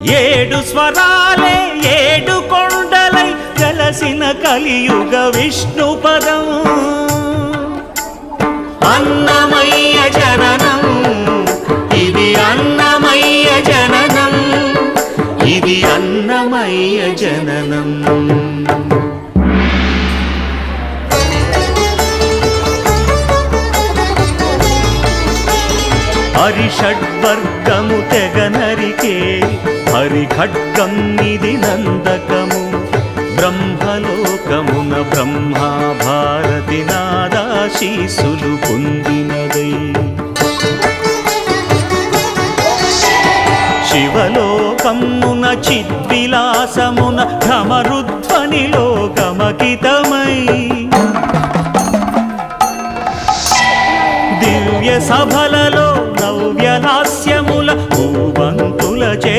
ఏడు స్వరాలే ఏడు కొండలై వెలసిన కలియుగ విష్ణు పదం అన్నమయ్య జననం ఇది అన్నమయ్య జననం ఇది అన్నమయ్య జననం హరిషడ్వర్గము తెగనరికే హరిఖడ్గం ఇది నందకము బ్రహ్మలోకమున బ్రహ్మా భారతి నాదాశీసులు పొందినదై శివలోకమున చిద్విలాసమున భ్రమరుధ్వనిలో గమకితమై దివ్య సభలలో నవ్యలాస్యముల భూవంతుల చే